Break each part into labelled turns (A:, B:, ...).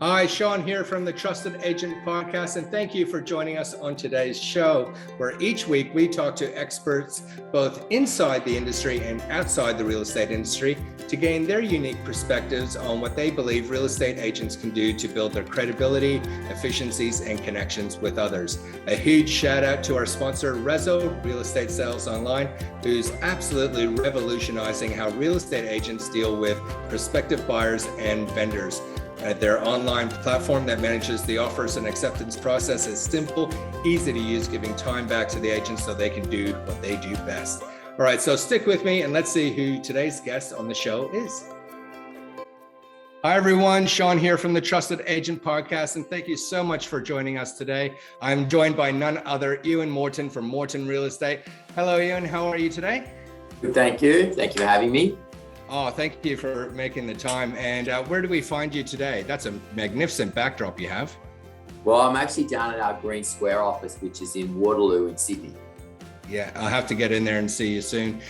A: Hi, Sean here from the Trusted Agent Podcast, and thank you for joining us on today's show, where each week we talk to experts both inside the industry and outside the real estate industry to gain their unique perspectives on what they believe real estate agents can do to build their credibility, efficiencies, and connections with others. A huge shout out to our sponsor, Rezo, Real Estate Sales Online, who's absolutely revolutionizing how real estate agents deal with prospective buyers and vendors. Their online platform that manages the offers and acceptance process is simple, easy to use, giving time back to the agents so they can do what they do best. All right, so stick with me and let's see who today's guest on the show is. Hi, everyone. Sean here from the Trusted Agent Podcast, and thank you so much for joining us today. I'm joined by none other, Ewan Morton from Morton Real Estate. Hello, Ewan. How are you today?
B: Good, thank you. Thank you for having me.
A: Oh, thank you for making the time. And where do we find you today? That's a magnificent backdrop you have.
B: Well, I'm actually down at our Green Square office, which is in Waterloo in Sydney.
A: Yeah, I'll have to get in there and see you soon.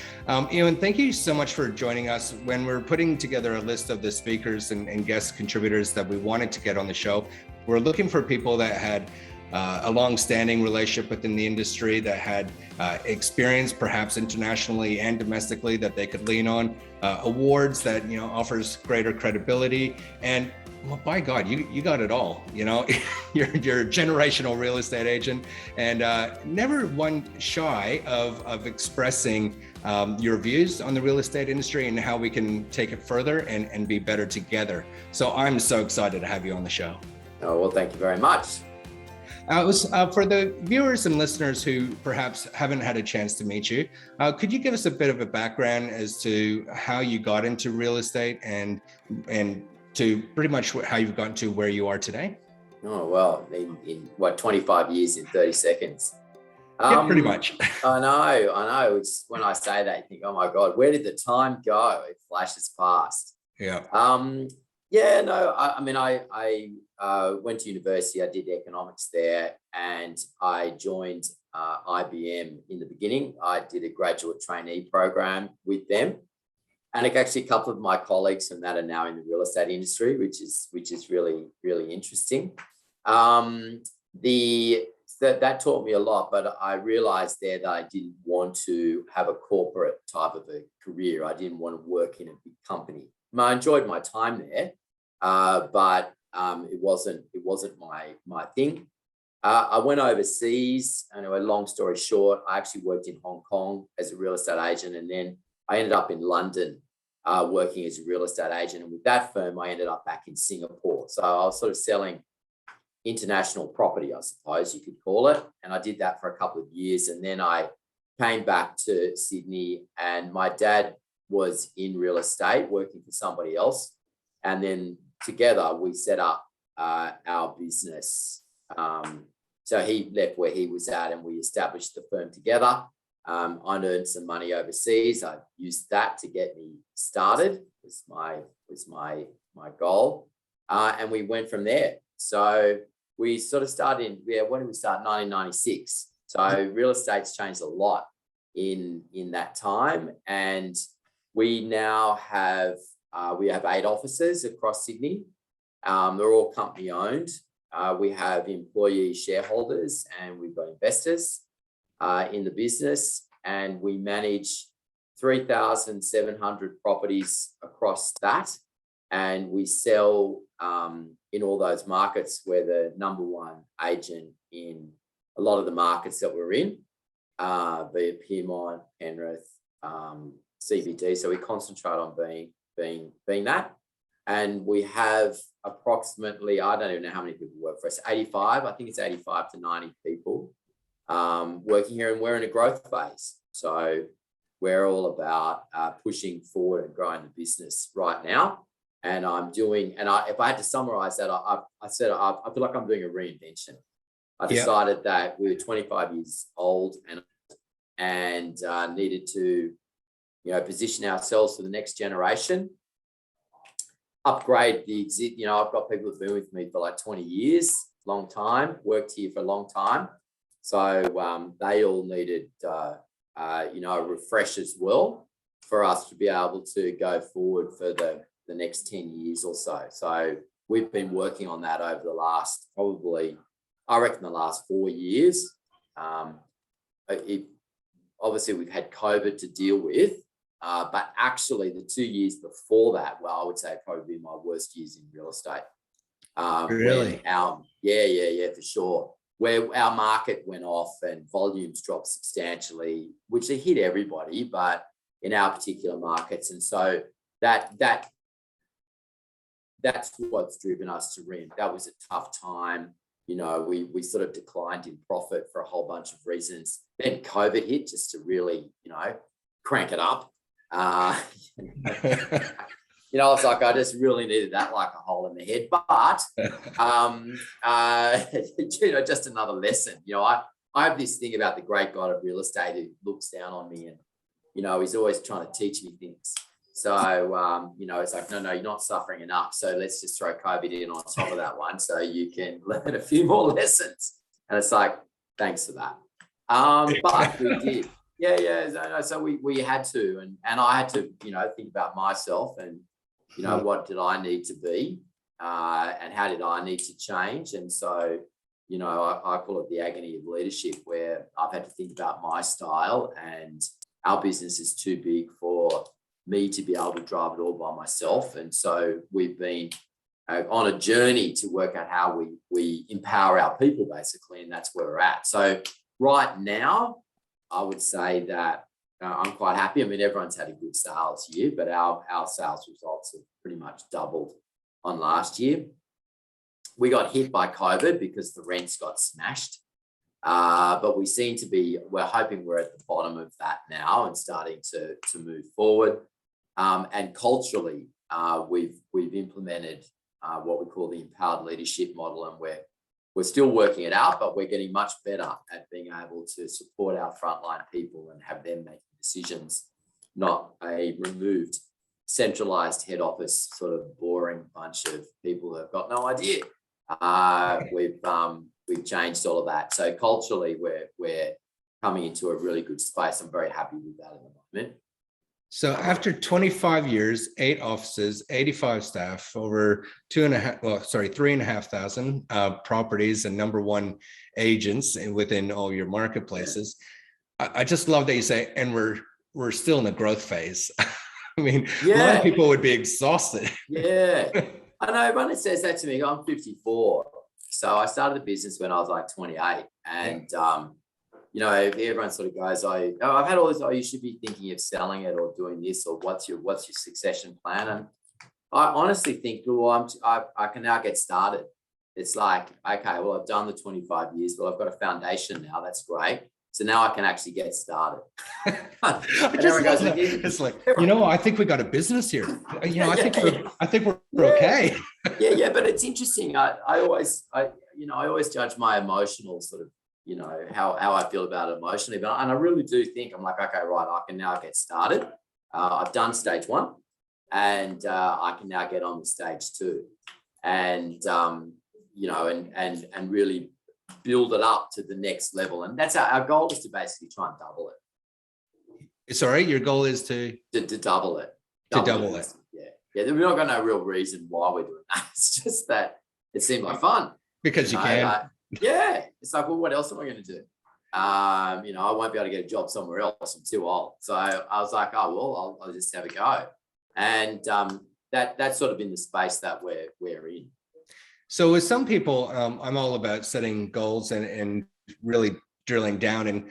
A: Ewan, thank you so much for joining us. When we're putting together a list of the speakers and guest contributors that we wanted to get on the show, we're looking for people that had a long-standing relationship within the industry, that had experience perhaps internationally and domestically that they could lean on, awards that offers greater credibility, and well, by God, you got it all. You're a generational real estate agent, and never one shy of expressing your views on the real estate industry and how we can take it further and be better together. So I'm so excited to have you on the show.
B: Oh, well, thank you very much.
A: For the viewers and listeners who perhaps haven't had a chance to meet you, could you give us a bit of a background as to how you got into real estate and to pretty much how you've gotten to where you are today?
B: Oh, well, in 25 years in 30 seconds?
A: Yeah, pretty much.
B: I know. It's when I say that, you think, oh my God, where did the time go? It flashes past.
A: Yeah.
B: I went to university. I did economics there, and I joined IBM in the beginning. I did a graduate trainee program with them, and actually a couple of my colleagues from that are now in the real estate industry, which is really, really interesting. That taught me a lot, but I realized there that I didn't want to have a corporate type of a career. I didn't want to work in a big company. I enjoyed my time there, but it wasn't my thing. I went overseas. Anyway, long story short, I actually worked in Hong Kong as a real estate agent, and then I ended up in London working as a real estate agent. And with that firm, I ended up back in Singapore. So I was sort of selling international property, I suppose you could call it. And I did that for a couple of years. And then I came back to Sydney, and my dad was in real estate working for somebody else. And then together we set up our business. So he left where he was at, and we established the firm together. I earned some money overseas. I used that to get me started. Was my goal, and we went from there. So we sort of started when did we start? 1996. So real estate's changed a lot in that time, and we now have 8 offices across Sydney. They're all company owned. We have employee shareholders, and we've got investors in the business, and we manage 3,700 properties across that. And we sell in all those markets. We're the number one agent in a lot of the markets that we're in, be it Piedmont, Penrith, CBD. So we concentrate on being that. And we have approximately, I don't even know how many people work for us, 85, I think it's 85 to 90 people working here, and we're in a growth phase. So we're all about pushing forward and growing the business right now. And if I had to summarize that, I said, I feel like I'm doing a reinvention. I decided that we were 25 years old and needed to, position ourselves for the next generation, upgrade the exit. I've got people who've been with me for like 20 years, long time, worked here for a long time. So they all needed, a refresh as well for us to be able to go forward for the next 10 years or so. So we've been working on that over the last, probably, I reckon the last 4 years. Obviously we've had COVID to deal with, but actually the 2 years before that, well, I would say probably been my worst years in real estate.
A: Really?
B: Yeah, for sure. Where our market went off and volumes dropped substantially, which they hit everybody, but in our particular markets. And so that's what's driven us to rent. That was a tough time. You know, we sort of declined in profit for a whole bunch of reasons. Then COVID hit just to really, crank it up. I was like, I just really needed that like a hole in the head. But, just another lesson. I have this thing about the great God of real estate who looks down on me and, he's always trying to teach me things. So, it's like, no, you're not suffering enough. So let's just throw COVID in on top of that one so you can learn a few more lessons. And it's like, thanks for that. But we did. Yeah. So we had to, and I had to, think about myself and, what did I need to be and how did I need to change? And so, I call it the agony of leadership, where I've had to think about my style, and our business is too big for me to be able to drive it all by myself. And so we've been on a journey to work out how we empower our people, basically, and that's where we're at. So right now, I would say that I'm quite happy. I mean, everyone's had a good sales year, but our sales results have pretty much doubled on last year. We got hit by COVID because the rents got smashed. But we seem to be, we're hoping we're at the bottom of that now and starting to move forward. And culturally, we've implemented what we call the empowered leadership model, and we're still working it out, but we're getting much better at being able to support our frontline people and have them making decisions, not a removed, centralized head office sort of boring bunch of people who have got no idea. We've changed all of that. So culturally, we're coming into a really good space. I'm very happy with that at the moment.
A: So after 25 years, 8 offices, 85 staff, over 3,500 properties, and #1 agents within all your marketplaces. I just love that you say, and we're still in a growth phase. I mean, a lot of people would be exhausted.
B: Yeah, I know. Everyone says that to me. I'm 54, so I started the business when I was like 28, and everyone sort of goes, I've had all this, you should be thinking of selling it or doing this, or what's your succession plan? And I honestly think, well, I can now get started. It's like, okay, well, I've done the 25 years, but I've got a foundation now. That's great. So now I can actually get started.
A: It's like, I think we got a business here. I think we're okay.
B: Yeah. But it's interesting. I always judge my emotional sort of, how I feel about it emotionally. And I really do think, I'm like, okay, right, I can now get started. I've done stage 1, and I can now get on to stage 2, and and really build it up to the next level. And that's our goal, is to basically try and double it.
A: Sorry, your goal is to
B: double it.
A: Double it.
B: Yeah. We've not got no real reason why we're doing that. It's just that it seemed like fun.
A: Because you can.
B: It's like, well, what else am I going to do? I won't be able to get a job somewhere else. I'm too old. So I was like, oh, well, I'll just have a go. And that's sort of in the space that we're in.
A: So with some people, I'm all about setting goals and really drilling down and,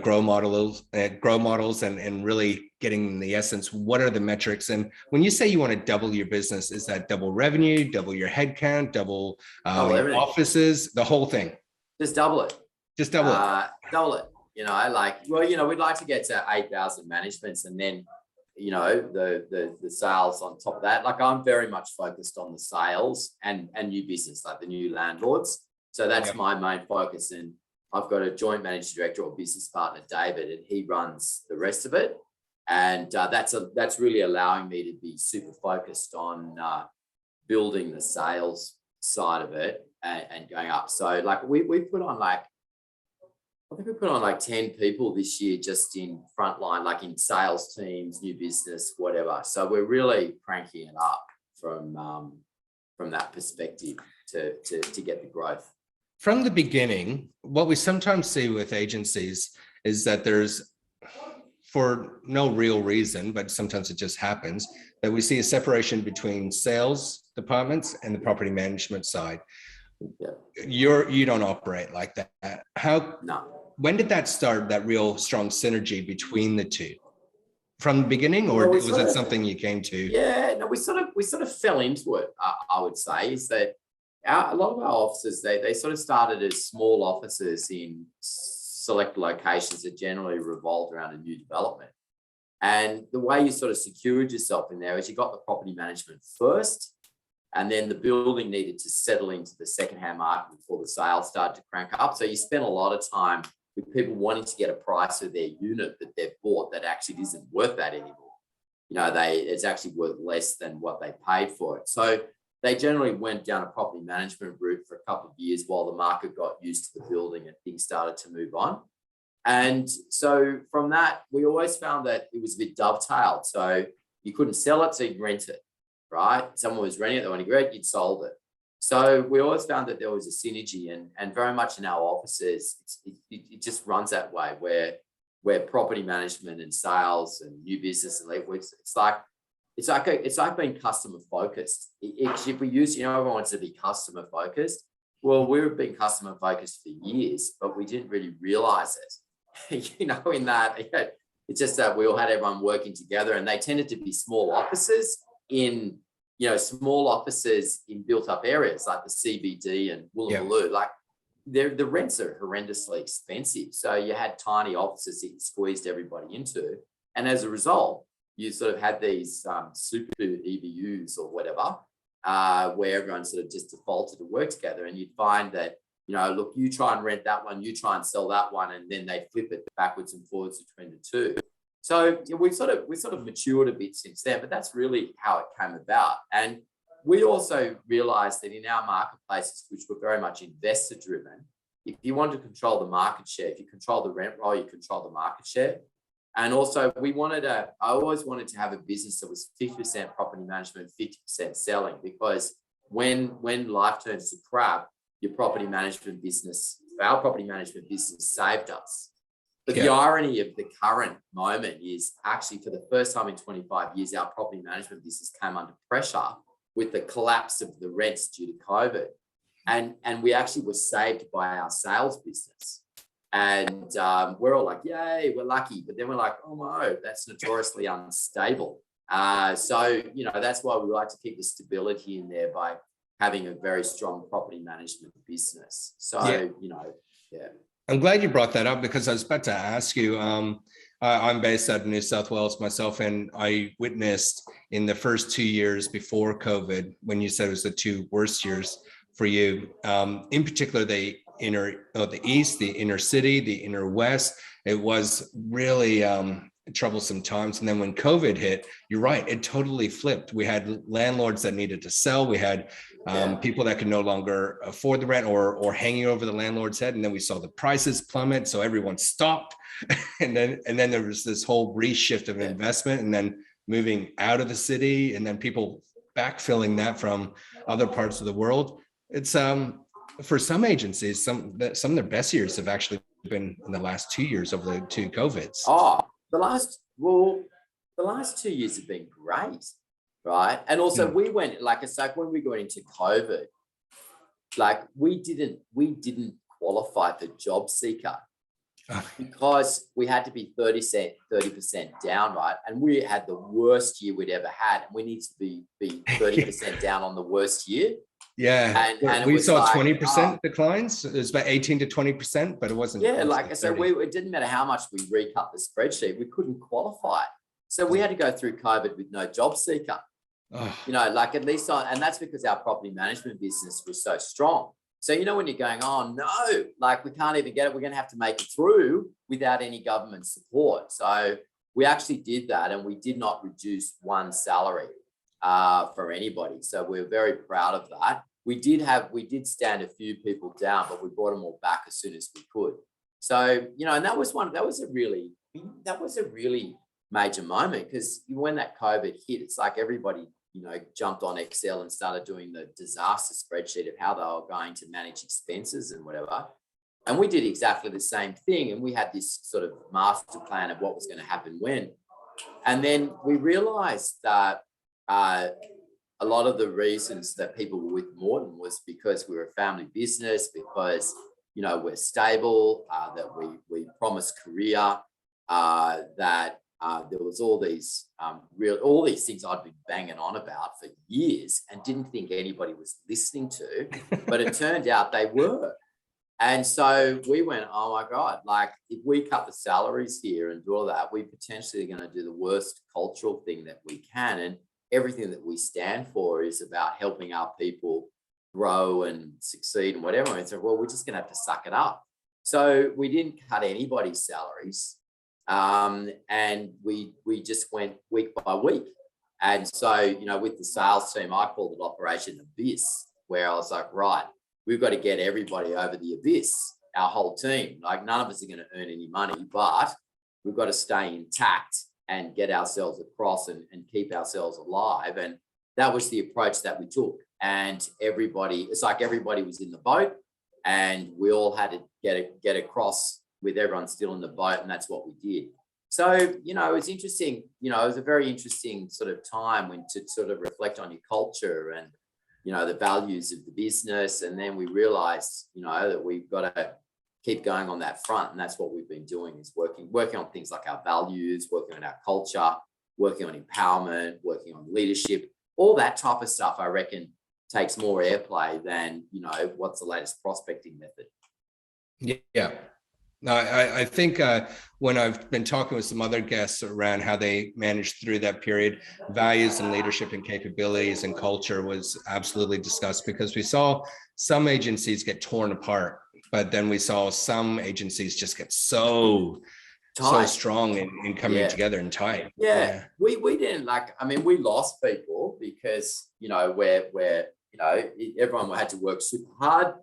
A: grow models and really getting the essence. What are the metrics? And when you say you want to double your business, is that double revenue, double your headcount, double your offices, the whole thing?
B: Just double it.
A: Just double it.
B: Double it. We'd like to get to 8,000 managements, and then, the sales on top of that. Like, I'm very much focused on the sales and new business, like the new landlords. So that's my main focus. And I've got a joint managing director or business partner, David, and he runs the rest of it. And that's really allowing me to be super focused on building the sales side of it and going up. So like we put on I think we put on 10 people this year just in frontline, like in sales teams, new business, whatever. So we're really cranking it up from from that perspective to get the growth.
A: From the beginning, what we sometimes see with agencies is that there's, for no real reason, but sometimes it just happens, that we see a separation between sales departments and the property management side.
B: Yeah.
A: You don't operate like that.
B: No.
A: When did that start, that real strong synergy between the two? From the beginning, or was it something you came to?
B: Yeah, no, we sort of fell into it. I would say is that a lot of our offices they sort of started as small offices in select locations that generally revolved around a new development. And the way you sort of secured yourself in there is you got the property management first, and then the building needed to settle into the secondhand market before the sales started to crank up. So you spent a lot of time with people wanting to get a price of their unit that they've bought that actually isn't worth that anymore. It's actually worth less than what they paid for it. So they generally went down a property management route for a couple of years while the market got used to the building and things started to move on. And so from that, we always found that it was a bit dovetailed. So you couldn't sell it, so you'd rent it, right? Someone was renting it, they wanted to rent, you'd sold it. So we always found that there was a synergy, and very much in our offices, it just runs that way, where property management and sales and new business and legal, it's like being customer focused. If we use, everyone wants to be customer focused. Well, we've been customer focused for years, but we didn't really realize it. In that it's just that we all had everyone working together, and they tended to be small offices in built up areas like the CBD and Woolloomooloo. Like the rents are horrendously expensive. So you had tiny offices that you squeezed everybody into. And as a result, you sort of had these super EBUs or whatever, where everyone sort of just defaulted to work together. And you'd find that, look, you try and rent that one, you try and sell that one, and then they flip it backwards and forwards between the two. So we sort of matured a bit since then, but that's really how it came about. And we also realized that in our marketplaces, which were very much investor driven, if you want to control the market share, if you control the rent roll, you control the market share. And also I always wanted to have a business that was 50% property management, 50% selling, because when life turns to crap, our property management business saved us. But the irony of the current moment is actually for the first time in 25 years, our property management business came under pressure with the collapse of the rents due to COVID. And we actually were saved by our sales business. And we're all like, yay, we're lucky. But then we're like, oh no, that's notoriously unstable. So that's why we like to keep the stability in there by having a very strong property management business. So,
A: I'm glad you brought that up, because I was about to ask you, I'm based out of New South Wales myself, and I witnessed in the first 2 years before COVID, when you said it was the two worst years for you, in particular, the East, the inner city, the inner West, it was really troublesome times. And then when COVID hit, you're right, it totally flipped. We had landlords that needed to sell. We had people that could no longer afford the rent or hanging over the landlord's head. And then we saw the prices plummet. So everyone stopped. and then there was this whole reshift of investment, and then moving out of the city, and then people backfilling that from other parts of the world. It's for some agencies, some of their best years have actually been in the last 2 years of the two COVIDs.
B: The last 2 years have been great, right? And also we went, like it's like when we got into COVID, like we didn't qualify for job seeker because we had to be 30% down, right? And we had the worst year we'd ever had, and we need to be 30% down on the worst year.
A: Yeah, and we saw 20% declines. It was about 18 to 20%, but it wasn't.
B: Yeah, like I said, it didn't matter how much we recut the spreadsheet, we couldn't qualify. So we had to go through COVID with no job seeker. Like at least and that's because our property management business was so strong. So when you're going, oh no, like we can't even get it, we're going to have to make it through without any government support. So we actually did that, and we did not reduce one salary for anybody. So we're very proud of that. We did stand a few people down, but we brought them all back as soon as we could. So, and that was a really major moment, because when that COVID hit, it's like everybody jumped on Excel and started doing the disaster spreadsheet of how they were going to manage expenses and whatever. And we did exactly the same thing. And we had this sort of master plan of what was going to happen when. And then we realized that a lot of the reasons that people were with Morton was because we were a family business, because, we're stable, that we promised career, that there was all these things I'd been banging on about for years and didn't think anybody was listening to, but it turned out they were. And so we went, oh my God, like if we cut the salaries here and do all that, we potentially are going to do the worst cultural thing that we can. And everything that we stand for is about helping our people grow and succeed and whatever. And so, well, we're just going to have to suck it up. So we didn't cut anybody's salaries. And we just went week by week. And so, with the sales team, I called it Operation Abyss, where I was like, right, we've got to get everybody over the abyss, our whole team. Like none of us are going to earn any money, but we've got to stay intact and get ourselves across and keep ourselves alive. And that was the approach that we took. And it's like everybody was in the boat and we all had to get across with everyone still in the boat. And that's what we did. So, it's interesting, it was a very interesting sort of time when to sort of reflect on your culture and, the values of the business. And then we realized, that we've got to keep going on that front. And that's what we've been doing is working on things like our values, working on our culture, working on empowerment, working on leadership, all that type of stuff, I reckon takes more airplay than, what's the latest prospecting method.
A: Yeah. No, I think when I've been talking with some other guests around how they managed through that period, values and leadership and capabilities and culture was absolutely discussed, because we saw some agencies get torn apart, but then we saw some agencies just get so strong in coming together and tight.
B: Yeah. We didn't we lost people because, we're everyone had to work super hard.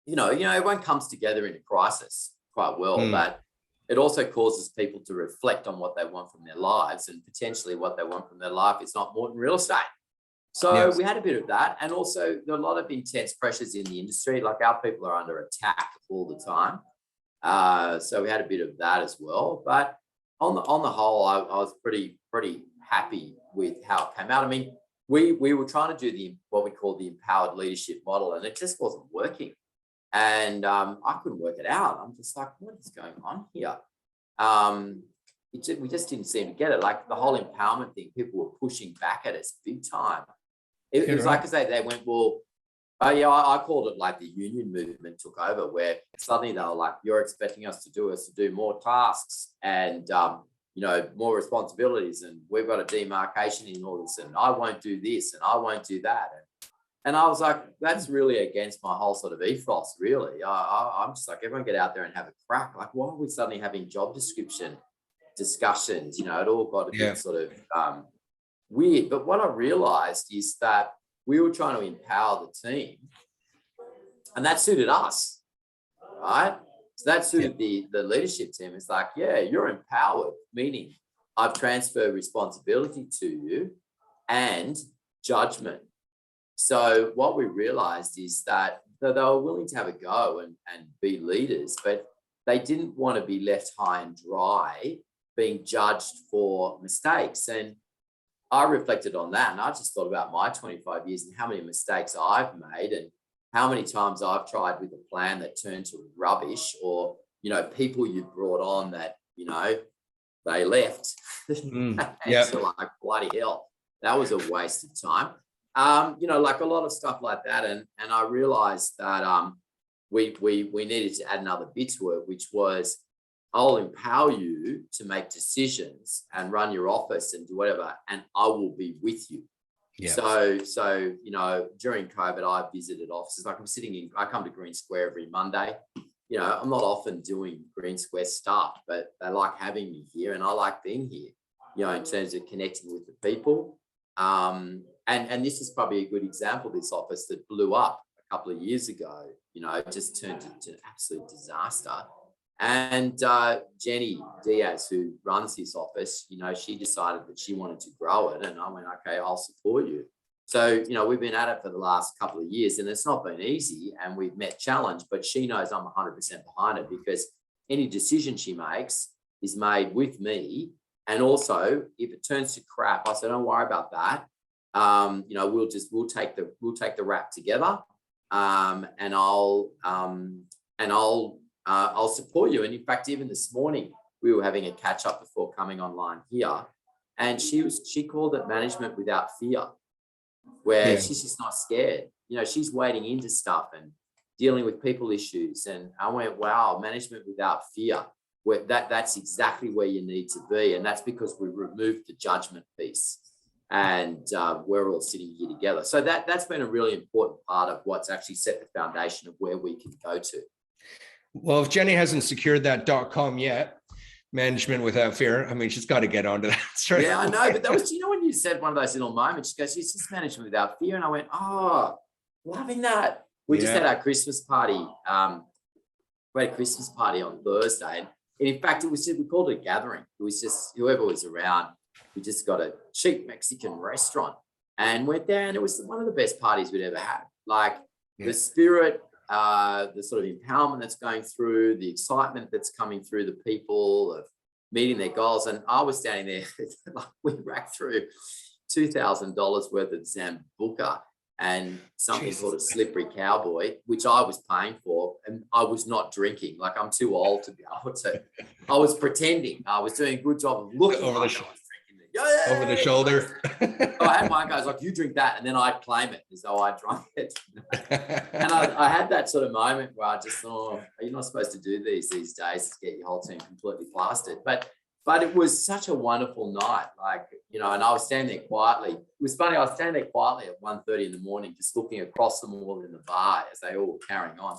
B: Everyone comes together in a crisis quite well, but it also causes people to reflect on what they want from their lives, and potentially what they want from their life is not Morton real estate. So we had a bit of that. And also there are a lot of intense pressures in the industry. Like our people are under attack all the time. So we had a bit of that as well. But on the whole, I was pretty happy with how it came out. I mean, we were trying to do what we call the empowered leadership model, and it just wasn't working. And I couldn't work it out. I'm just like, what is going on here? We just didn't seem to get it. Like the whole empowerment thing, people were pushing back at us big time. It was like, because they went, well, I called it like the union movement took over, where suddenly they were like, you're expecting us to do more tasks and, more responsibilities, and we've got a demarcation in all this, and I won't do this and I won't do that. And I was like, that's really against my whole sort of ethos, really. I'm just like, everyone get out there and have a crack. Like, why are we suddenly having job description discussions? It all got a bit sort of weird. But what I realized is that we were trying to empower the team, and that suited us, right? So that suited the leadership team. It's like, yeah, you're empowered, meaning I've transferred responsibility to you and judgment. So what we realized is that they were willing to have a go and be leaders, but they didn't want to be left high and dry, being judged for mistakes. And I reflected on that, and I just thought about my 25 years and how many mistakes I've made, and how many times I've tried with a plan that turned to rubbish, or, people you brought on that, they left. So like, bloody hell, that was a waste of time. Like a lot of stuff like that. And I realized that we needed to add another bit to it, which was, I'll empower you to make decisions and run your office and do whatever, and I will be with you. Yeah. So during COVID, I visited offices. Like I come to Green Square every Monday. I'm not often doing Green Square stuff, but they like having me here, and I like being here, in terms of connecting with the people. And this is probably a good example, this office that blew up a couple of years ago, it just turned into an absolute disaster. And Jenny Diaz, who runs this office, she decided that she wanted to grow it. And I went, okay, I'll support you. So, we've been at it for the last couple of years, and it's not been easy, and we've met challenge, but she knows I'm 100% behind it, because any decision she makes is made with me. And also, if it turns to crap, I said, don't worry about that. We'll take the rap together, and I'll support you. And in fact, even this morning, we were having a catch up before coming online here, and she called it management without fear, where she's just not scared. She's wading into stuff and dealing with people issues. And I went, wow, management without fear. That's exactly where you need to be. And that's because we removed the judgment piece, and we're all sitting here together. So that's been a really important part of what's actually set the foundation of where we can go to.
A: Well, if Jenny hasn't secured that .com yet, management without fear, I mean, she's got to get onto that straight
B: Yeah, I
A: away.
B: know. But that was, when you said one of those little moments, she goes, it's just management without fear. And I went, oh, loving that. We just had our Christmas party. We had a Christmas party on Thursday. And in fact, we called it a gathering. It was just whoever was around. We just got a cheap Mexican restaurant and went there. And it was one of the best parties we'd ever had. Like the spirit, the sort of empowerment that's going through, the excitement that's coming through the people of meeting their goals. And I was standing there, we racked through $2,000 worth of Zambuca and something called a slippery cowboy, which I was paying for, and I was not drinking. Like, I'm too old to be able to. I was pretending. I was doing a good job of looking
A: over
B: like
A: the
B: I was drinking
A: over the shoulder.
B: So I had my guys like, you drink that, and then I'd claim it as though I drank it. And I had that sort of moment where I just thought, you're not supposed to do these days to get your whole team completely plastered. But it was such a wonderful night, and I was standing there quietly. It was funny, I was standing there quietly at 1:30 in the morning, just looking across them all in the bar as they all were carrying on.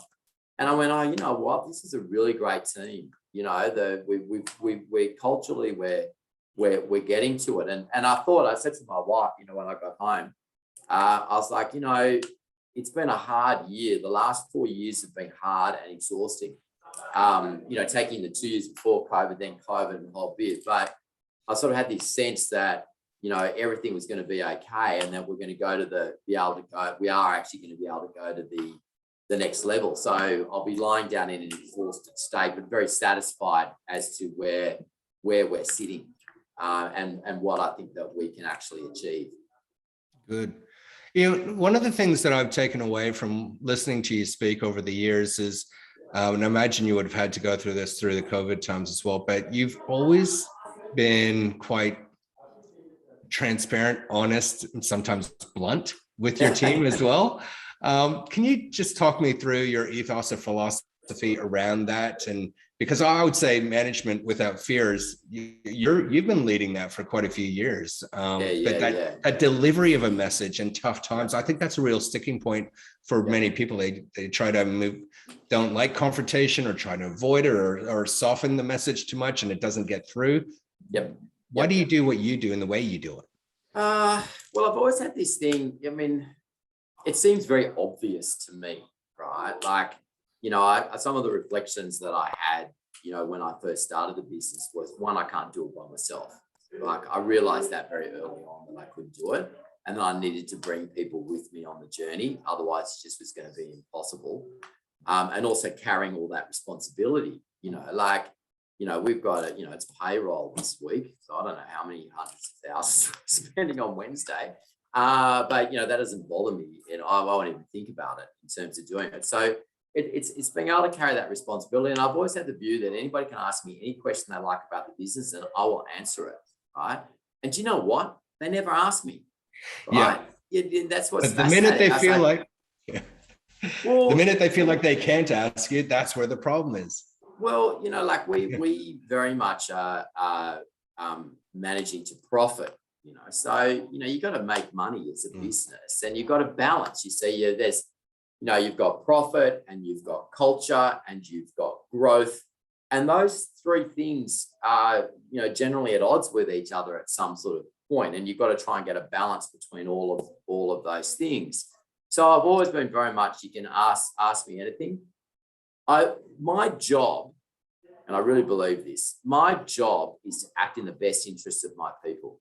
B: And I went, oh, you know what? This is a really great team. We're culturally, we're getting to it. And I said to my wife, when I got home, I was like, it's been a hard year. The last 4 years have been hard and exhausting. Taking the 2 years before COVID, then COVID and the whole bit. But I sort of had this sense that, everything was going to be okay, and that we're going to we are actually going to be able to go to the next level. So I'll be lying down in an exhausted state, but very satisfied as to where we're sitting, and what I think that we can actually achieve.
A: Good. One of the things that I've taken away from listening to you speak over the years is, and I imagine you would have had to go through this through the COVID times as well, but you've always been quite transparent, honest, and sometimes blunt with your team as well. Can you just talk me through your ethos or philosophy around that? And because I would say management without fears, you've been leading that for quite a few years. That delivery of a message in tough times, I think that's a real sticking point for many people. They try to move, don't like confrontation, or try to avoid it, or soften the message too much, and it doesn't get through. Why do you do what you do and the way you do it?
B: Well, I've always had this thing. I mean, it seems very obvious to me, right? Like, some of the reflections that I had, when I first started the business was, one, I can't do it by myself. Like, I realized that very early on, that I couldn't do it. And then I needed to bring people with me on the journey. Otherwise, it just was going to be impossible. And also carrying all that responsibility, we've got it's payroll this week. So I don't know how many hundreds of thousands we're spending on Wednesday. But that doesn't bother me, and I won't even think about it in terms of doing it. So it's being able to carry that responsibility. And I've always had the view that anybody can ask me any question they like about the business, and I will answer it, right? And do you know what? They never ask me, right? That's what's
A: the minute they feel like the minute they feel like they can't ask you, that's where the problem is.
B: Well, we very much are managing to profit. So you got to make money as a business, and you've got to balance. You see, there's you've got profit, and you've got culture, and you've got growth, and those three things are generally at odds with each other at some sort of point, and you've got to try and get a balance between all of those things. So I've always been very much, you can ask me anything. My job and I really believe this, my job is to act in the best interest of my people.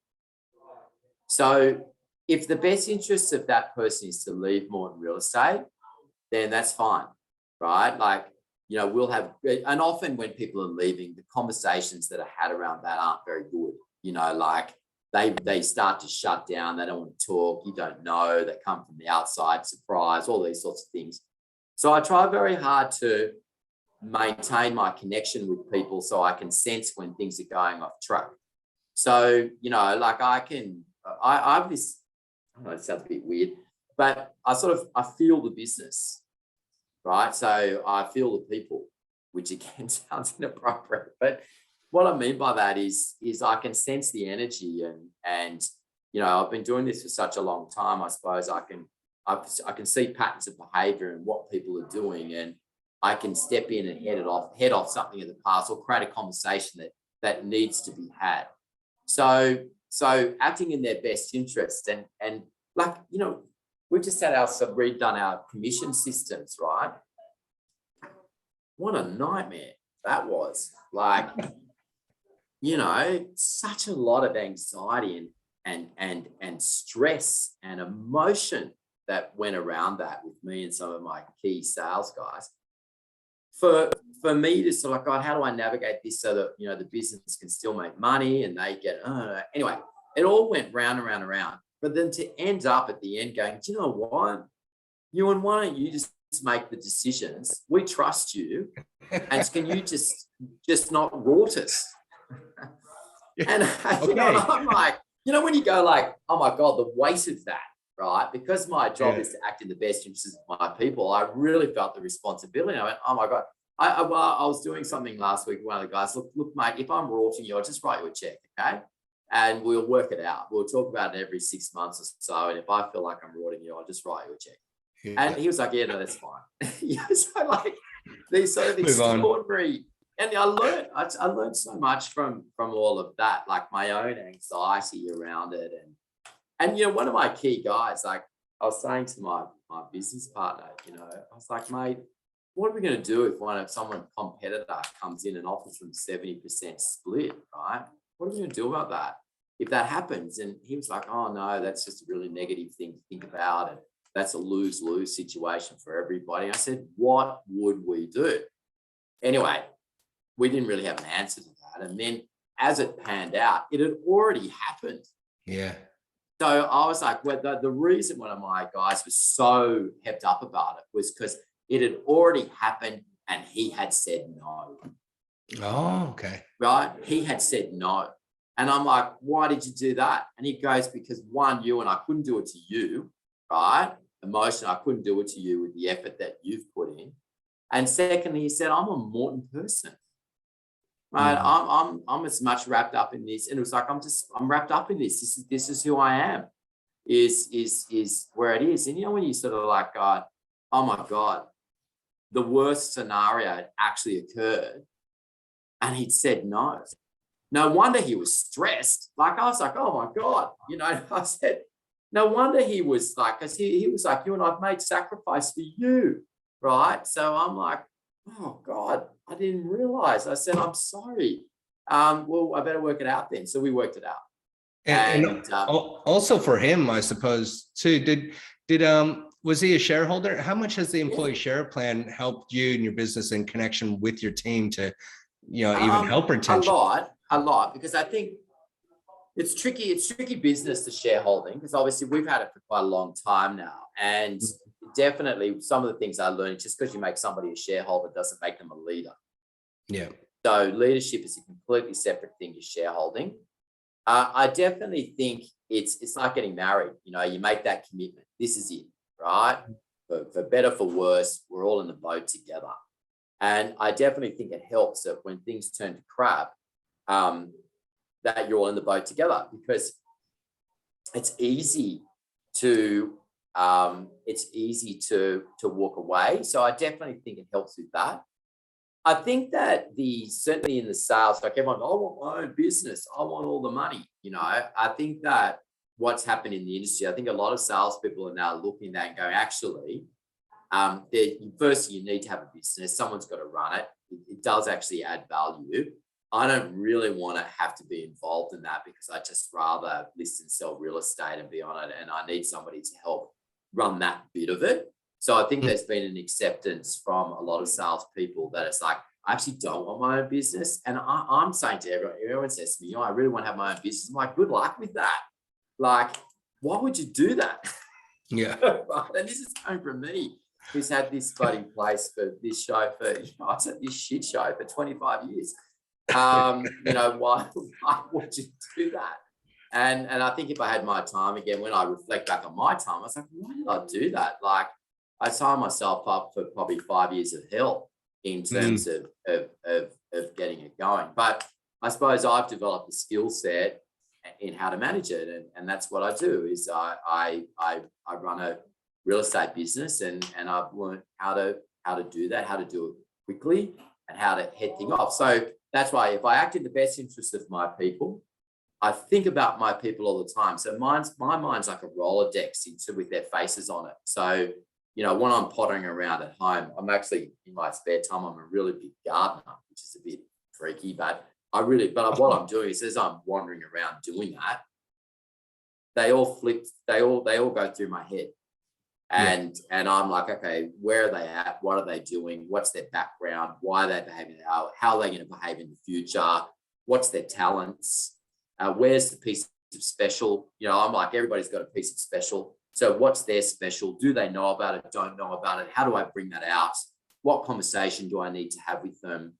B: So if the best interest of that person is to leave Morton Real Estate, then that's fine, right? Like, you know, we'll have, and often when people are leaving, the conversations that are had around that aren't very good. You know, like they start to shut down. They don't want to talk. You don't know. They come from the outside, surprise, all these sorts of things. So I try very hard to maintain my connection with people so I can sense when things are going off track. So, you know, like I have this, I don't know, it sounds a bit weird, but I feel the business, right? So I feel the people, which again sounds inappropriate, but what I mean by that is I can sense the energy and, you know, I've been doing this for such a long time. I suppose I can see patterns of behavior and what people are doing, and I can step in and head off something in the past or create a conversation that needs to be had. So acting in their best interest and like, you know, we just had redone our commission systems, right? What a nightmare that was. Like, you know, such a lot of anxiety and stress and emotion that went around that with me and some of my key sales guys. For me to sort of like, God, how do I navigate this so that, you know, the business can still make money and they get, anyway, it all went round and round and round. But then to end up at the end going, do you know what? Ewan, why don't you just make the decisions? We trust you. And can you just not rort us? And you know, I'm like, you know, when you go like, oh my God, the weight of that, right? Because my job is to act in the best interests of my people, I really felt the responsibility. I went, oh my God. I was doing something last week with one of the guys. Look, mate, if I'm rorting you, I'll just write you a check, okay? And we'll work it out. We'll talk about it every 6 months or so. And if I feel like I'm rorting you, I'll just write you a check. Yeah. And he was like, yeah, no, that's fine. So like these sort of extraordinary, and I learned so much from all of that, like my own anxiety around it. And you know, one of my key guys, like I was saying to my business partner, you know, I was like, mate, what are we going to do if someone competitor comes in and offers them 70% split, right? What are we going to do about that if that happens? And he was like, oh no, that's just a really negative thing to think about, and that's a lose-lose situation for everybody. I said, what would we do? Anyway, we didn't really have an answer to that. And then as it panned out, it had already happened.
A: Yeah.
B: So I was like, well, the reason one of my guys was so hepped up about it was because it had already happened and he had said no.
A: Oh, okay.
B: Right? He had said no. And I'm like, why did you do that? And he goes, because one, you and I couldn't do it to you, right? Emotion, I couldn't do it to you with the effort that you've put in. And secondly, he said, I'm a Morton person. Right. Mm. I'm as much wrapped up in this. And it was like, I'm wrapped up in this. This is who I am, is where it is. And you know, when you sort of like, God, oh my God, the worst scenario had actually occurred. And he'd said no. No wonder he was stressed. Like, I was like, oh my God, you know, I said, no wonder he was like, because he was like, you and I've made sacrifice for you. Right. So I'm like, oh God, I didn't realize. I said, I'm sorry. Well, I better work it out then. So we worked it out.
A: And also for him, I suppose too, was he a shareholder? How much has the employee share plan helped you and your business in connection with your team to, you know, even help retention?
B: A lot, because I think it's tricky. It's tricky business, the shareholding, because obviously we've had it for quite a long time now. And definitely some of the things I learned, just because you make somebody a shareholder doesn't make them a leader.
A: Yeah.
B: So leadership is a completely separate thing to shareholding. I definitely think it's like getting married. You know, you make that commitment. This is it, right? For better, for worse, we're all in the boat together. And I definitely think it helps that when things turn to crap, that you're all in the boat together, because it's easy to walk away. So I definitely think it helps with that. I think that certainly in the sales, like everyone, I want my own business, I want all the money. You know, I think that what's happened in the industry, I think a lot of salespeople are now looking at that and going, actually, First, you need to have a business. Someone's got to run it. It does actually add value. I don't really want to have to be involved in that because I just rather list and sell real estate and be on it. And I need somebody to help run that bit of it. So I think there's been an acceptance from a lot of salespeople that it's like, I actually don't want my own business. And I'm saying to everyone says to me, I really want to have my own business. I'm like, good luck with that. Like, why would you do that?
A: Yeah.
B: Right. And this is coming from me, who's had this bloody place for this show for, I said this shit show for 25 years. Why would you do that? And I think if I had my time again, when I reflect back on my time, I was like, why did I do that? Like, I signed myself up for probably 5 years of hell in terms of getting it going. But I suppose I've developed a skill set in how to manage it, and that's what I do. Is I run a real estate business, and I've learned how to do that, how to do it quickly, and how to head things off. So that's why if I act in the best interest of my people, I think about my people all the time. So my mind's like a Rolodex with their faces on it. So, when I'm pottering around at home, I'm actually in my spare time, I'm a really big gardener, which is a bit freaky, but what I'm doing is as I'm wandering around doing that, they all go through my head. And I'm like, okay, where are they at? What are they doing? What's their background? Why are they behaving? How are they going to behave in the future? What's their talents? Where's the piece of special? I'm like, everybody's got a piece of special. So what's their special? Do they know about it? Don't know about it? How do I bring that out? What conversation do I need to have with them?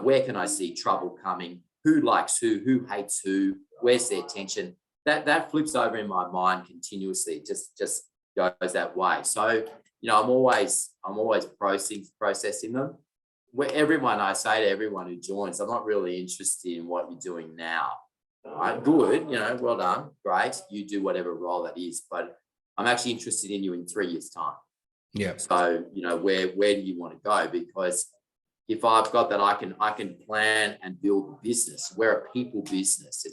B: Where can I see trouble coming? Who likes who? Who hates who? Where's their tension? That flips over in my mind continuously. Just goes that way. So, I'm always processing them. I say to everyone who joins, I'm not really interested in what you're doing now. Right? Good, well done, great. You do whatever role that is, but I'm actually interested in you in 3 years' time.
A: Yeah.
B: So, where do you want to go? Because if I've got that, I can plan and build a business. We're a people business.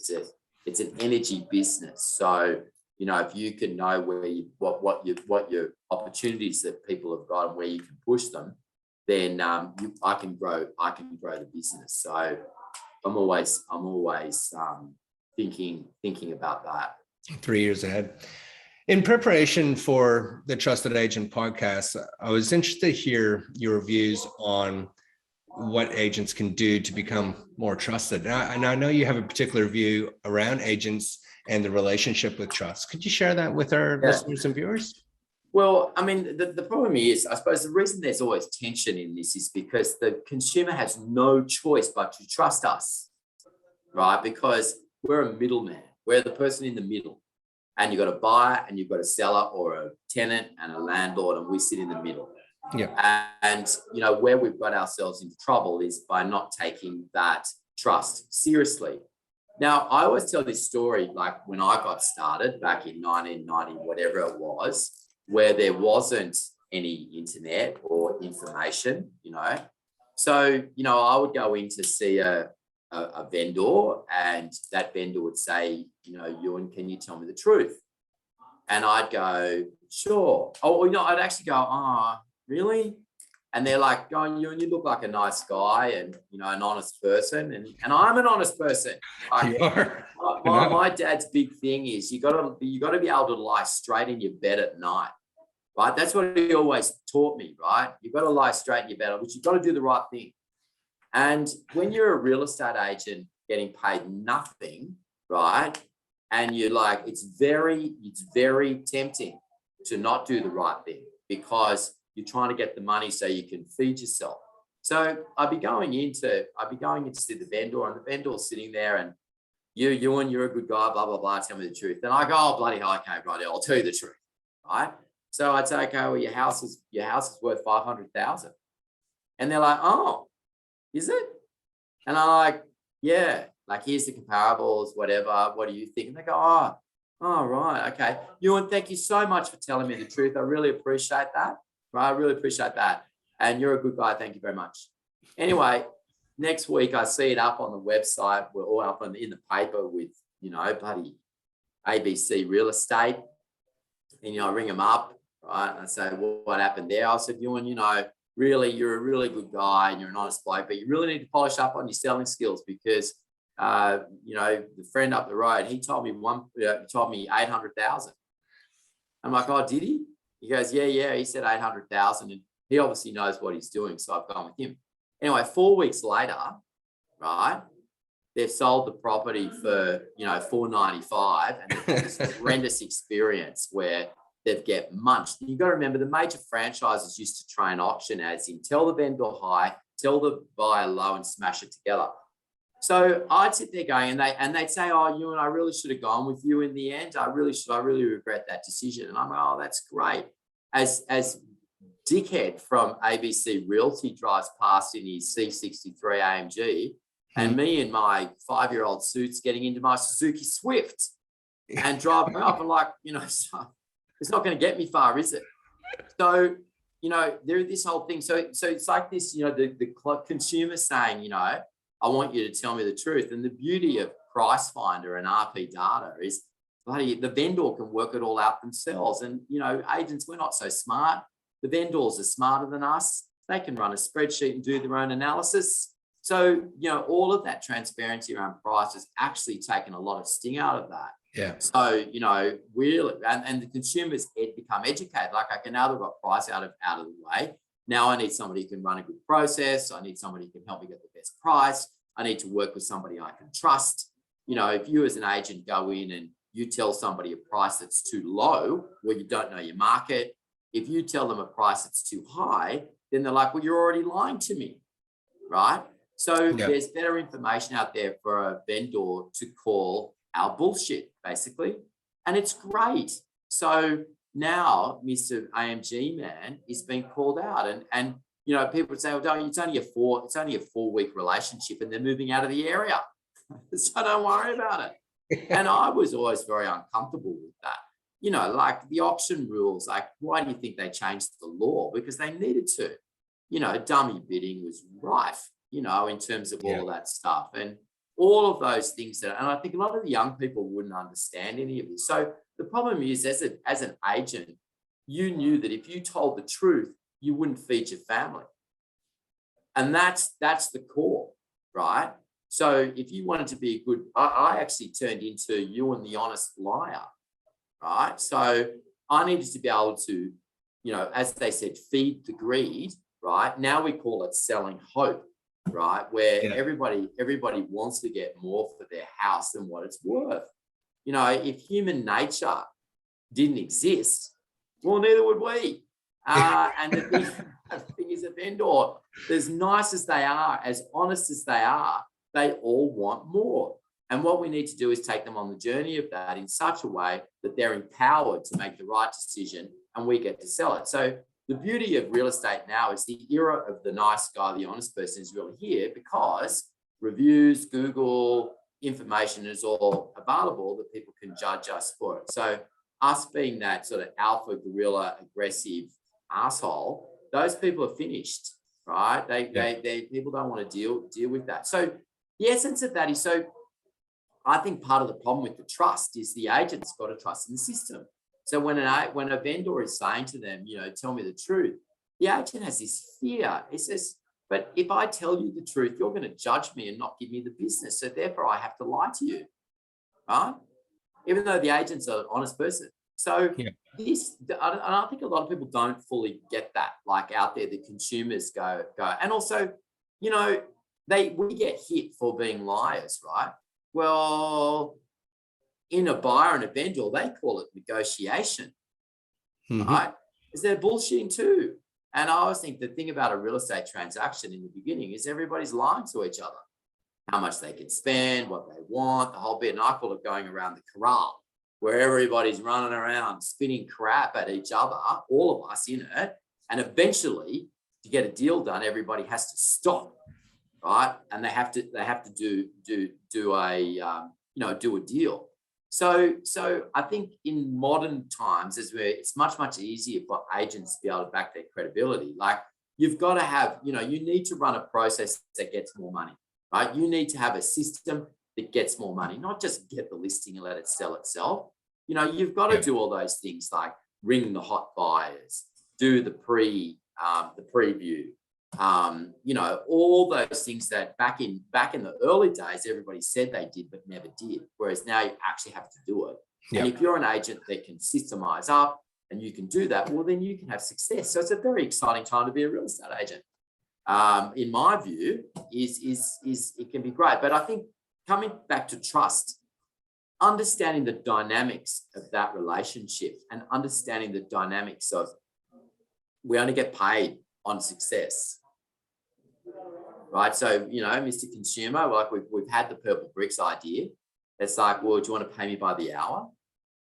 B: It's an energy business. So, if you can know what your opportunities that people have got and where you can push them, then I can grow the business. So I'm always thinking about that.
A: 3 years ahead. In preparation for the Trusted Agent podcast, I was interested to hear your views on what agents can do to become more trusted. And I know you have a particular view around agents and the relationship with trust. Could you share that with our listeners and viewers?
B: Well, I mean, the problem is, I suppose the reason there's always tension in this is because the consumer has no choice but to trust us, right? Because we're a middleman. We're the person in the middle. And you've got a buyer and you've got a seller or a tenant and a landlord, and we sit in the middle.
A: Yeah.
B: And, where we've got ourselves into trouble is by not taking that trust seriously. Now, I always tell this story, like when I got started back in 1990, whatever it was, where there wasn't any internet or information, So, I would go in to see a vendor, and that vendor would say, Ewan, can you tell me the truth? And I'd go, sure. I'd actually go, really? And they're like, Ewan, you look like a nice guy and, an honest person. And I'm an honest person.
A: You are.
B: My dad's big thing is you got to be able to lie straight in your bed at night, right? That's what he always taught me, right? You've got to lie straight in your bed, but you've got to do the right thing. And when you're a real estate agent getting paid nothing, right? And you're like, it's very tempting to not do the right thing because you're trying to get the money so you can feed yourself. So I'd be going in to see the vendor, and the vendor's sitting there, and Ewan, you're a good guy, blah, blah, blah, tell me the truth. And I go, oh, bloody hell, okay, right, I'll tell you the truth, right? So I'd say, okay, well, your house is worth $500,000. And they're like, oh, is it? And I'm like, yeah, like here's the comparables, whatever. What do you think? And they go, oh, right, okay. Ewan, thank you so much for telling me the truth. I really appreciate that. Right, I really appreciate that. And you're a good guy. Thank you very much. Anyway, next week I see it up on the website. We're all up in the paper with, bloody ABC Real Estate. And, I ring them up. right? And I say, well, what happened there? I said, Ewan, really, you're a really good guy and you're an honest bloke, but you really need to polish up on your selling skills because, the friend up the road, he told me told me 800,000. I'm like, oh, did he? He goes, yeah. He said 800,000, and he obviously knows what he's doing, so I've gone with him. Anyway, 4 weeks later, right, they've sold the property for 495, and they've had this horrendous experience where they've get munched. You've got to remember, the major franchises used to try and auction ads in, tell the vendor high, tell the buyer low, and smash it together. So I'd sit there going, and they'd say, oh, Ewan, I really should have gone with you in the end. I really regret that decision. And I'm like, oh, that's great. As Dickhead from ABC Realty drives past in his C63 AMG, and me in my 5-year-old suits getting into my Suzuki Swift and driving up, and like, it's not going to get me far, is it? So, there's this whole thing. So it's like this, the consumer saying, I want you to tell me the truth. And the beauty of Price Finder and RP data is the vendor can work it all out themselves. And, agents, we're not so smart. The vendors are smarter than us. They can run a spreadsheet and do their own analysis. So, all of that transparency around price has actually taken a lot of sting out of that.
A: Yeah.
B: So, really, and the consumers become educated. Like, I can now have got price out of the way. Now I need somebody who can run a good process. I need somebody who can help me get the best price. I need to work with somebody I can trust. If you as an agent go in and you tell somebody a price that's too low, where you don't know your market, if you tell them a price that's too high, then they're like, well, you're already lying to me, right? So there's better information out there for a vendor to call our bullshit, basically. And it's great. So now Mr. AMG man is being called out, and people would say, well, it's only a 4-week relationship and they're moving out of the area. So don't worry about it. And I was always very uncomfortable with that. Like the auction rules, like, why do you think they changed the law? Because they needed to. Dummy bidding was rife, in terms of all of that stuff. And all of those things and I think a lot of the young people wouldn't understand any of this. So the problem is, as an agent, you knew that if you told the truth, you wouldn't feed your family. And that's the core, right? So if you wanted to be a good, I actually turned into Ewan the honest liar, right? So I needed to be able to, as they said, feed the greed, right? Now we call it selling hope, right? Where everybody wants to get more for their house than what it's worth. If human nature didn't exist, well, neither would we. And the thing is, a vendor, as nice as they are, as honest as they are, they all want more. And what we need to do is take them on the journey of that in such a way that they're empowered to make the right decision and we get to sell it. So the beauty of real estate now is the era of the nice guy, the honest person is really here, because reviews, Google, information is all available that people can judge us for it. So us being that sort of alpha, gorilla, aggressive asshole, those people are finished, right? They people don't want to deal with that. So the essence of that is, so I think part of the problem with the trust is the agent's got to trust in the system. So when a vendor is saying to them, tell me the truth, the agent has this fear. It says, but if I tell you the truth, you're going to judge me and not give me the business. So therefore I have to lie to you, right? Even though the agent's an honest person. So I think a lot of people don't fully get that, like out there, the consumers go. And also, we get hit for being liars, right? Well, in a buyer and a vendor, they call it negotiation, right? Because they're bullshitting too. And I always think the thing about a real estate transaction in the beginning is everybody's lying to each other. How much they can spend, what they want, the whole bit. And I call it going around the corral, where everybody's running around spinning crap at each other, all of us in it. And eventually, to get a deal done, everybody has to stop, right? And they have to do a deal. So I think in modern times, it's much easier for agents to be able to back their credibility. Like, you've got to have, you need to run a process that gets more money, right? You need to have a system that gets more money, not just get the listing and let it sell itself. You've got to do all those things, like ring the hot buyers, do the preview, all those things that back in the early days, everybody said they did, but never did. Whereas now you actually have to do it. Yep. And if you're an agent that can systemize up and you can do that, well, then you can have success. So it's a very exciting time to be a real estate agent. In my view, is it can be great. But I think coming back to trust, understanding the dynamics of that relationship and understanding the dynamics of we only get paid on success, right? So, Mr. Consumer, like we've had the purple bricks idea. It's like, well, do you want to pay me by the hour?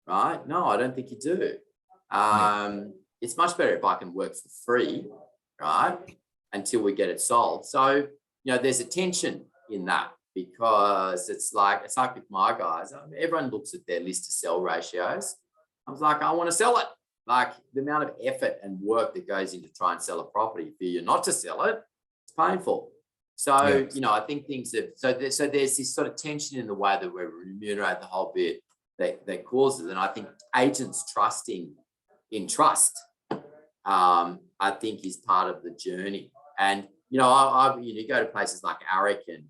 B: Right? No, I don't think you do. It's much better if I can work for free, right? Until we get it sold. So, there's a tension in that because it's like with my guys, everyone looks at their list to sell ratios. I was like, I want to sell it. Like the amount of effort and work that goes into trying to sell a property for you not to sell it, it's painful. So, yes. I think there's this sort of tension in the way that we remunerate the whole bit that causes. And I think agents trusting in trust, I think is part of the journey. And, you go to places like ARIC and,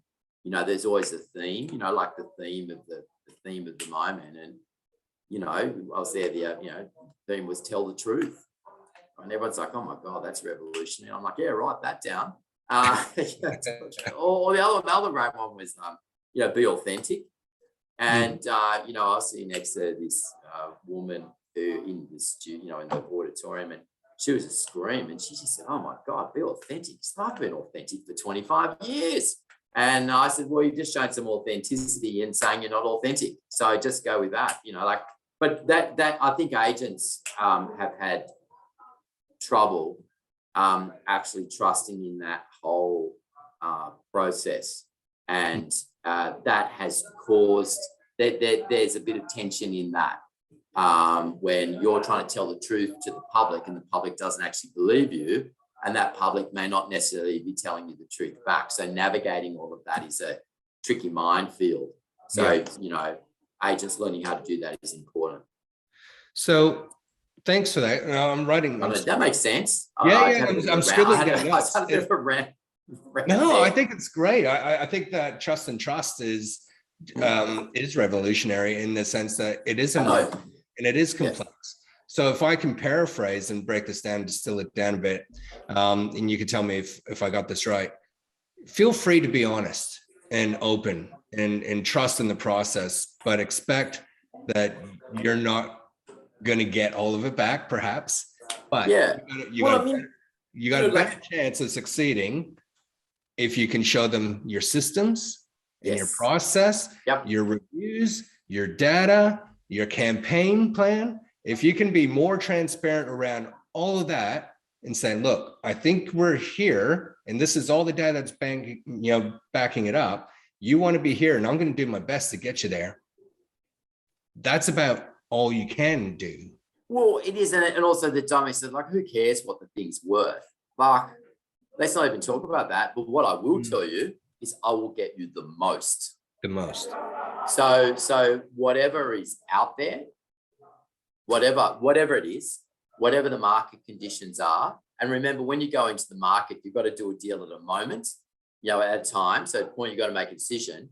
B: there's always a theme, like the theme of the moment. And, I was there, the theme was tell the truth. And everyone's like, oh my God, that's revolutionary. I'm like, yeah, write that down. Or the other great one was, be authentic. And, I was sitting next to this woman who in the studio, in the auditorium, and she was a scream. And she just said, oh my God, be authentic. I've been authentic for 25 years. And I said, well, you've just shown some authenticity in saying you're not authentic. So just go with that, but that I think agents have had trouble actually trusting in that whole process. And that has caused, there's a bit of tension in that when you're trying to tell the truth to the public and the public doesn't actually believe you, and that public may not necessarily be telling you the truth back. So navigating all of that is a tricky minefield. So, agents learning how to do that is important.
A: So thanks for that. I'm writing.
B: That makes sense.
A: Yeah, I'm scribbling down notes.
B: No,
A: I think it's great. I think that trust is revolutionary in the sense that it is important and it is complex. Yes. So if I can paraphrase and break this down, distill it down a bit, and you can tell me if I got this right, feel free to be honest and open and trust in the process, but expect that you're not going to get all of it back, perhaps. But you got a better chance of succeeding if you can show them your systems and your process, your reviews, your data, your campaign plan. If you can be more transparent around all of that and saying, look, I think we're here and this is all the data that's backing it up. You want to be here and I'm going to do my best to get you there. That's about all you can do.
B: Well, it is. And also the dummy said, like, who cares what the thing's worth? Like, let's not even talk about that. But what I will tell you is I will get you the most.
A: The most.
B: So whatever is out there, whatever it is, whatever the market conditions are. And remember, when you go into the market, you've got to do a deal at a moment, at a time. So at a point, you've got to make a decision.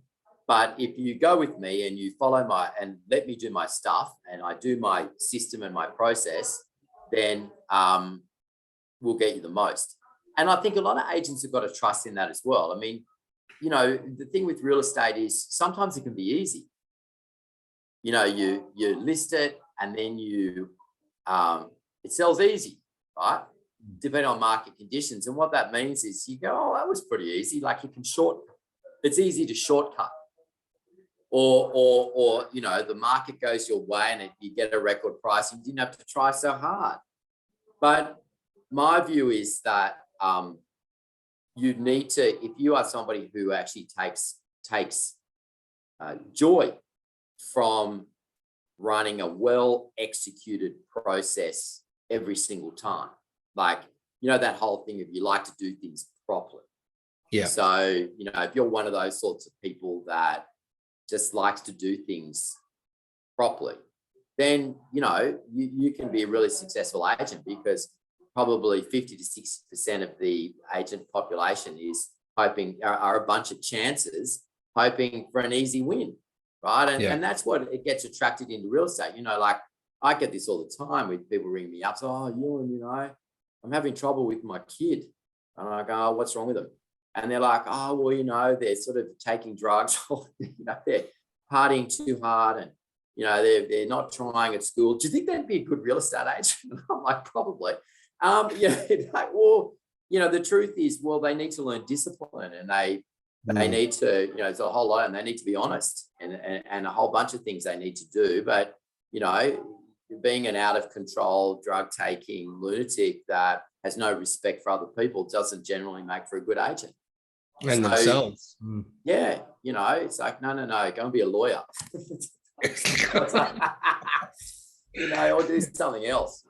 B: But if you go with me and you follow and let me do my stuff and I do my system and my process, then we'll get you the most. And I think a lot of agents have got to trust in that as well. I mean, the thing with real estate is sometimes it can be easy. You list it and then it sells easy, right? Depending on market conditions. And what that means is you go, oh, that was pretty easy. Like it's easy to shortcut. Or the market goes your way and you get a record price and you didn't have to try so hard. But my view is that you need to, if you are somebody who actually takes joy from running a well-executed process every single time, like, that whole thing of you like to do things properly.
A: Yeah.
B: So, if you're one of those sorts of people that just likes to do things properly, then, you can be a really successful agent, because probably 50 to 60% of the agent population is are a bunch of chances hoping for an easy win, right? And that's what it gets attracted into real estate. Like I get this all the time with people ring me up, so, oh, Ewan, I'm having trouble with my kid. And I go, oh, what's wrong with them? And they're like, oh, well, they're sort of taking drugs, or, they're partying too hard, and, they're not trying at school. Do you think that'd be a good real estate agent? And I'm like, probably. Like, well, the truth is, well, they need to learn discipline, and they need to, it's a whole lot, and they need to be honest, and a whole bunch of things they need to do. But, being an out of control, drug taking lunatic that has no respect for other people doesn't generally make for a good agent.
A: And themselves.
B: Yeah. It's like, no, go and be a lawyer. Or do something else.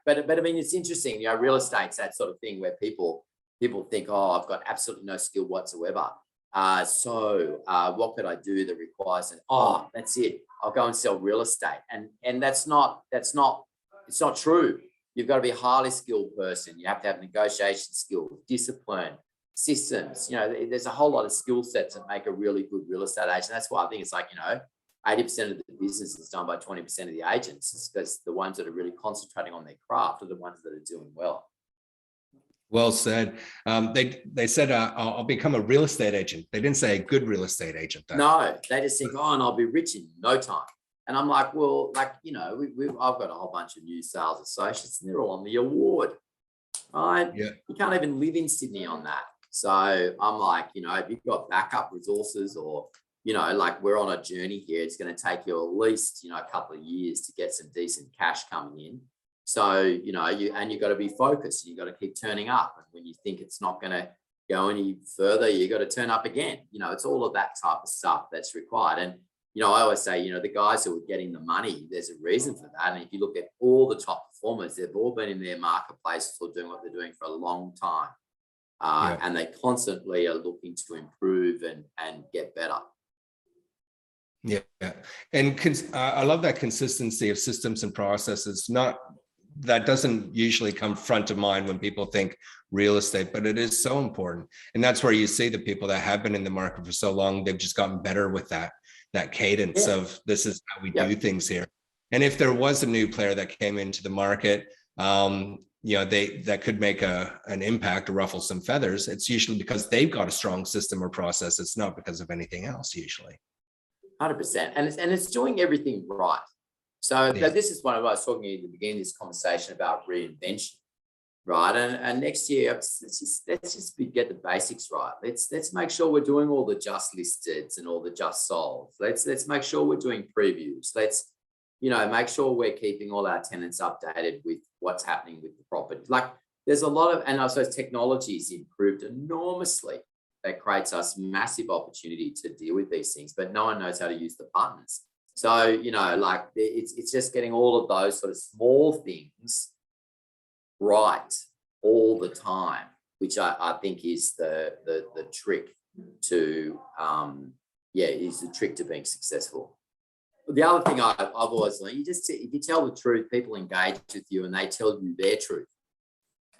B: But I mean, it's interesting, real estate's that sort of thing where people think, oh, I've got absolutely no skill whatsoever. So what could I do that requires that's it. I'll go and sell real estate. And it's not true. You've got to be a highly skilled person. You have to have negotiation skills, discipline, systems. There's a whole lot of skill sets that make a really good real estate agent. That's why I think it's like, 80% of the business is done by 20% of the agents. It's because the ones that are really concentrating on their craft are the ones that are doing well.
A: Well said. They said, I'll become a real estate agent. They didn't say a good real estate agent, though.
B: No, they just think, and I'll be rich in no time. And I'm like, well, I've got a whole bunch of new sales associates, and they're all on the award, right?
A: Yeah.
B: You can't even live in Sydney on that. So I'm like, if you've got backup resources, or, like we're on a journey here, it's going to take you at least, a couple of years to get some decent cash coming in. So, you've got to be focused. You've got to keep turning up. And when you think it's not going to go any further, you got to turn up again. It's all of that type of stuff that's required. And, I always say, the guys who are getting the money, there's a reason for that. And if you look at all the top performers, they've all been in their marketplaces or doing what they're doing for a long time. And they constantly are looking to improve and get better.
A: Yeah. And I love that consistency of systems and processes. That doesn't usually come front of mind when people think real estate, but it is so important. And that's where you see the people that have been in the market for so long, they've just gotten better with that cadence of this is how we do things here. And if there was a new player that came into the market, that could make an impact or ruffle some feathers, it's usually because they've got a strong system or process. It's not because of anything else usually.
B: 100%. And it's doing everything right. So this is what I was talking to you at the beginning of this conversation about reinvention, right? And next year, let's just get the basics right. Let's make sure we're doing all the just listeds and all the just solds. Let's make sure we're doing previews. Let's, make sure we're keeping all our tenants updated with what's happening with the property. Like there's a lot of, and I suppose technology's improved enormously. That creates us massive opportunity to deal with these things, but no one knows how to use the buttons. So, it's just getting all of those sort of small things right all the time, which I think is the trick to, is the trick to being successful. The other thing I've always learned, if you tell the truth, people engage with you and they tell you their truth.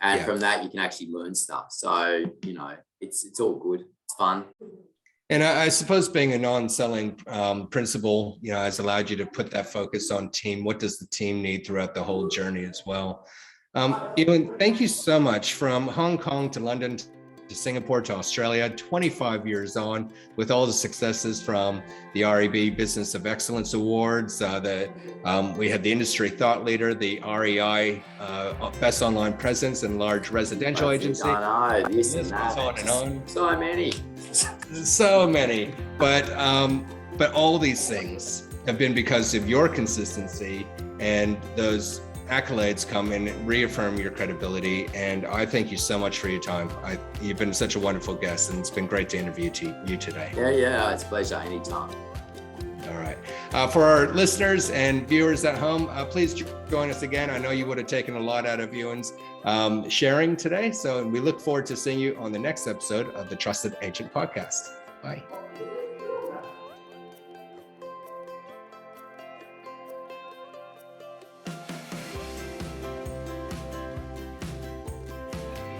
B: And from that, you can actually learn stuff. So, it's all good. It's fun.
A: And I suppose being a non-selling principal, has allowed you to put that focus on team. What does the team need throughout the whole journey as well? Ewan, thank you so much. From Hong Kong to London to Singapore to Australia, 25 years on, with all the successes from the REB Business of Excellence Awards. We had the industry thought leader, the REI Best Online Presence and Large Residential Agency.
B: I know, this
A: goes on and on.
B: So many.
A: So many, but all these things have been because of your consistency, and those accolades come and reaffirm your credibility. And I thank you so much for your time. You've been such a wonderful guest, and it's been great to interview you today.
B: Yeah, it's a pleasure anytime.
A: All right. For our listeners and viewers at home, please join us again. I know you would have taken a lot out of Ewan's sharing today. So we look forward to seeing you on the next episode of the Trusted Agent Podcast. Bye.